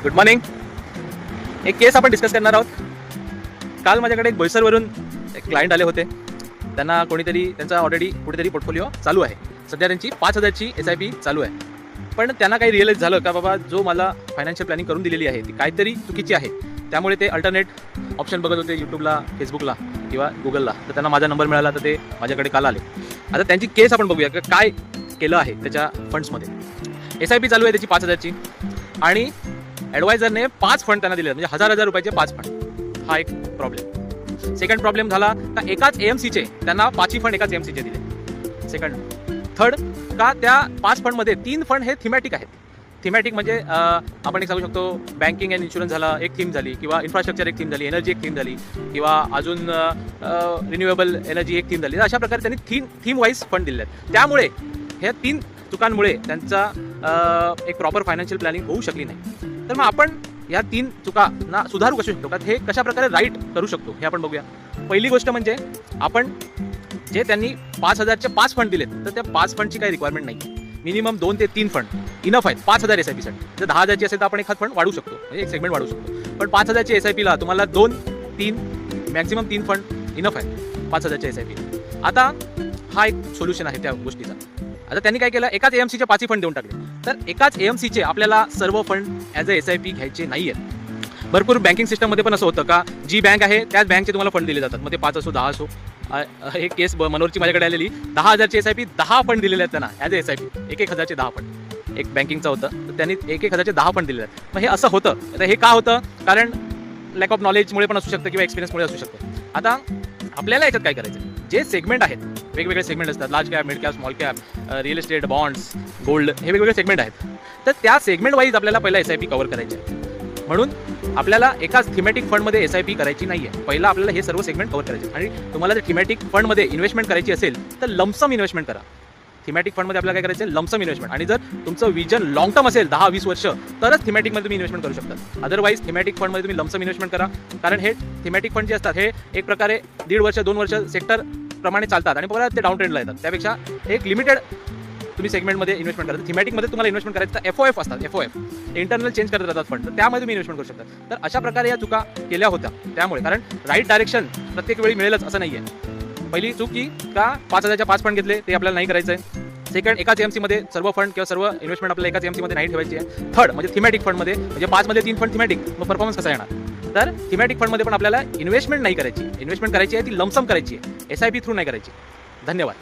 Good morning. एक केस आपण discuss करणार आहोत. काल माझ्याकडे एक बोईसरवरून एक क्लायंट आले होते. त्यांना कोणीतरी त्यांचा ऑलरेडी कुठेतरी पोर्टफोलिओ चालू आहे. सध्या त्यांची 5,000ची SIP चालू आहे. पण त्यांना काही रिअलाइज झालं का बाबा जो मला फायनान्शियल प्लॅनिंग करून दिलेली आहे ती काहीतरी चुकीची आहे. त्यामुळे ते अल्टरनेट ऑप्शन बघत होते यूट्यूबला, फेसबुकला किंवा गुगलला. तर त्यांना माझा नंबर मिळाला तर ते माझ्याकडे काल आले. आता त्यांची केस आपण बघूया की काय केलं आहे त्याच्या फंड्समध्ये. SIP चालू आहे त्याची 5,000ची आणि ॲडवायझरने 5 फंड त्यांना दिले, म्हणजे 1,000 रुपयाचे 5 फंड. हा एक प्रॉब्लेम. सेकंड प्रॉब्लेम झाला का एकाच AMCचे त्यांना 5 फंड एकाच AMCचे दिले. सेकंड. थर्ड का त्या 5 फंडमध्ये 3 फंड हे थिमॅटिक आहेत. थिमॅटिक म्हणजे आपण एक सांगू शकतो बँकिंग अँड इन्शुरन्स झाला एक थीम झाली, किंवा इन्फ्रास्ट्रक्चर एक थीम झाली, एनर्जी एक थीम झाली, किंवा अजून रिन्युएबल एनर्जी एक थीम झाली. अशा प्रकारे त्यांनी थीम वाईज फंड दिले आहेत. त्यामुळे ह्या 3 चुकांमुळे त्यांचा एक प्रॉपर फायनान्शियल प्लॅनिंग होऊ शकली नाही. तर मग आपण या 3 चुकांना सुधारू करू शकतो का, हे कशा प्रकारे राईट करू शकतो हे आपण बघूया. पहिली गोष्ट म्हणजे आपण जे त्यांनी 5,000चे 5 फंड दिलेत तर त्या 5 फंडची काही रिक्वायरमेंट नाही. मिनिमम 2 ते 3 फंड इनफ आहेत 5,000 SIP साठी. जर 10,000ची असेल तर आपण एखाद फंड वाढू शकतो, म्हणजे एक सेगमेंट वाढू शकतो. पण 5,000ची SIP ला तुम्हाला 2-3 मॅक्सिमम 3 फंड इनफ आहेत 5,000च्या SIP. आता हा एक सोल्युशन आहे त्या गोष्टीचा. आता त्यांनी काय केलं, एकाच AMCचे 5 फंड देऊन टाकले. तर एकाच AMCचे आपल्याला सर्व फंड ॲज अ SIP घ्यायचे नाही आहेत. भरपूर बँकिंग सिस्टममध्ये पण असं होतं का जी बँक आहे त्याच बँकचे तुम्हाला फंड दिले जातात. मग ते 5 असो 10 असो. एक केस मनोरची माझ्याकडे आलेली, 10,000ची SIP 10 फंड दिलेले आहेत त्यांना ॲज अ SIP. 1,000चे 10 फंड. एक बँकिंगचं होतं तर त्यांनी 1,000चे 10 फंड दिलेले आहेत. मग हे असं होतं. आता हे का होतं, कारण लॅक ऑफ नॉलेजमुळे पण असू शकतं किंवा एक्सपिरियन्समुळे असू शकतं. आता आपल्याला याच्यात काय करायचं, जे सेगमेंट आहेत वेगवेगळे सेगमेंट असतात, large cap, mid cap, small cap, real estate, bonds, gold, हे वेगवेगळे सेगमेंट आहेत. तर त्या सेगमेंट वाईज आपल्याला पहिला SIP कव्हर करायचे आहे. म्हणून आपल्याला एकाच थिमॅटिक फंडमध्ये SIP करायची नाही आहे. पहिला आपल्याला हे सर्व सेगमेंट कव्हर करायचे. आणि तुम्हाला जर थिमॅटिक फंडमध्ये इन्व्हेस्टमेंट करायची असेल तर लमसम इन्व्हेस्टमेंट करा. थिमॅटिक फंडमध्ये आपल्याला काय करायचं आहे, लमसम इन्व्हेस्टमेंट. आणि जर तुमचं विजन लॉंग टर्म असेल 10-20 वर्ष तरच थिमॅटिकमध्ये तुम्ही इन्व्हेस्टमेंट करू शकता. अदरवाईज थिमॅटिक फंडमध्ये तुम्ही लमसम इन्व्हेस्टमेंट करा. कारण हे थिमॅटिक फंड जे असतात हे एक प्रकारे 1.5 वर्ष 2 वर्ष सेक्टर प्रमाणे चालतात आणि परत ते डाऊन ट्रेंडला येतात. त्यापेक्षा एक लिमिटेड तुम्ही सेगमेंटमध्ये इन्व्हेस्टमेंट करा. थिमॅटिकमध्ये तुम्हाला इन्व्हेस्टमेंट करायचं तर FOF असतात, FOF इंटरनल चेंज करत राहतात फंड, तर त्यामध्ये तुम्ही इन्व्हेस्टमेंट करू शकता. तर अशा प्रकारे या चुका केल्या होत्या. त्यामुळे कारण राईट डायरेक्शन प्रत्येक वेळी मिळेलच असं नाही आहे. पहिली चूक की का 5,000च्या 5 फंड घेतले ते आपल्याला नाही करायचं आहे. सेकंड, एकाच AMCमध्ये सर्व फंड किंवा सर्व इन्व्हेस्टमेंट आपल्याला एकाच AMCमध्ये नाही ठेवायची आहे. थर्ड म्हणजे थिमॅटिक फंडमध्ये, म्हणजे 5 मध्ये 3 फंड थिमॅटिक, मग परफॉर्मन्स कसा येणार. तर थिमॅटिक फंडमध्ये पण आपल्याला इन्व्हेस्टमेंट नाही करायची. इन्व्हेस्टमेंट करायची आहे ती लमसम करायची आहे, SIP थ्रू नाही करायची. धन्यवाद.